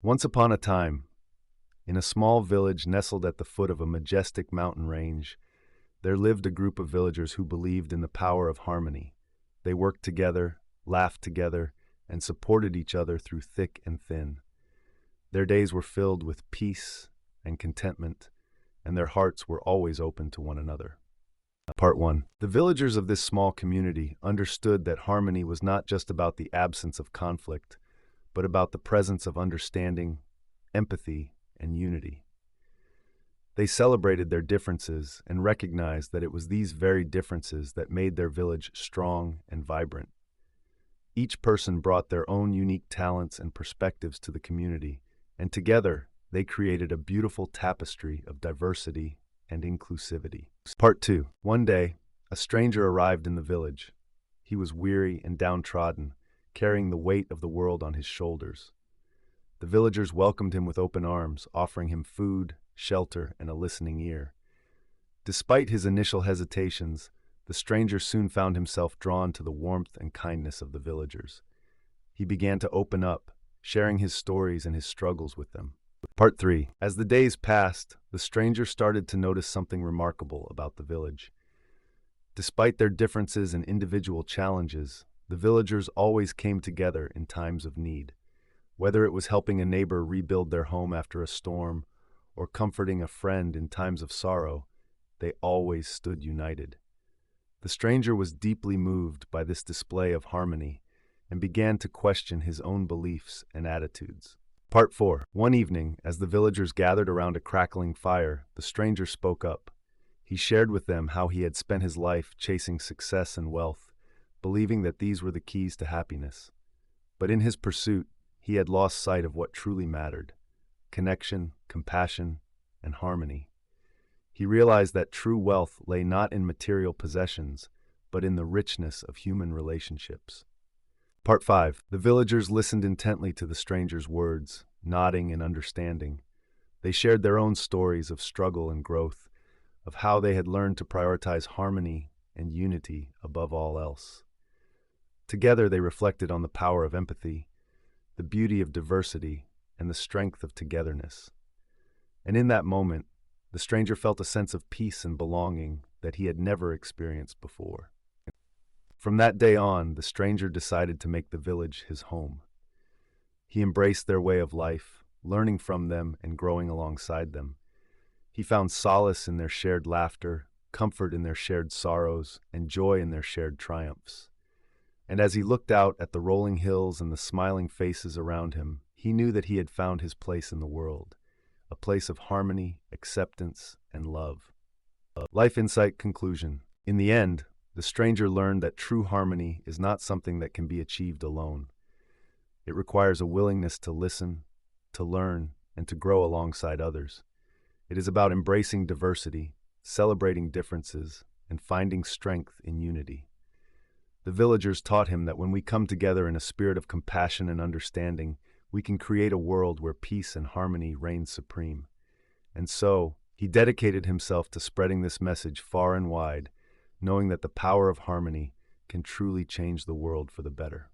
Once upon a time, in a small village nestled at the foot of a majestic mountain range, there lived a group of villagers who believed in the power of harmony. They worked together, laughed together, and supported each other through thick and thin. Their days were filled with peace and contentment, and their hearts were always open to one another. Part 1. The villagers of this small community understood that harmony was not just about the absence of conflict, but about the presence of understanding, empathy, and unity. They celebrated their differences and recognized that it was these very differences that made their village strong and vibrant. Each person brought their own unique talents and perspectives to the community, and together they created a beautiful tapestry of diversity and inclusivity. Part 2. One day, a stranger arrived in the village. He was weary and downtrodden, carrying the weight of the world on his shoulders. The villagers welcomed him with open arms, offering him food, shelter, and a listening ear. Despite his initial hesitations, the stranger soon found himself drawn to the warmth and kindness of the villagers. He began to open up, sharing his stories and his struggles with them. Part 3. As the days passed, the stranger started to notice something remarkable about the village. Despite their differences and individual challenges, the villagers always came together in times of need. Whether it was helping a neighbor rebuild their home after a storm, or comforting a friend in times of sorrow, they always stood united. The stranger was deeply moved by this display of harmony and began to question his own beliefs and attitudes. Part 4. One evening, as the villagers gathered around a crackling fire, the stranger spoke up. He shared with them how he had spent his life chasing success and wealth, believing that these were the keys to happiness. But in his pursuit, he had lost sight of what truly mattered: connection, compassion, and harmony. He realized that true wealth lay not in material possessions, but in the richness of human relationships. Part 5. The villagers listened intently to the stranger's words, nodding and understanding. They shared their own stories of struggle and growth, of how they had learned to prioritize harmony and unity above all else. Together they reflected on the power of empathy, the beauty of diversity, and the strength of togetherness. And in that moment, the stranger felt a sense of peace and belonging that he had never experienced before. From that day on, the stranger decided to make the village his home. He embraced their way of life, learning from them and growing alongside them. He found solace in their shared laughter, comfort in their shared sorrows, and joy in their shared triumphs. And as he looked out at the rolling hills and the smiling faces around him, he knew that he had found his place in the world, a place of harmony, acceptance, and love. Life Insight Conclusion. In the end, the stranger learned that true harmony is not something that can be achieved alone. It requires a willingness to listen, to learn, and to grow alongside others. It is about embracing diversity, celebrating differences, and finding strength in unity. The villagers taught him that when we come together in a spirit of compassion and understanding, we can create a world where peace and harmony reign supreme. And so, he dedicated himself to spreading this message far and wide, knowing that the power of harmony can truly change the world for the better.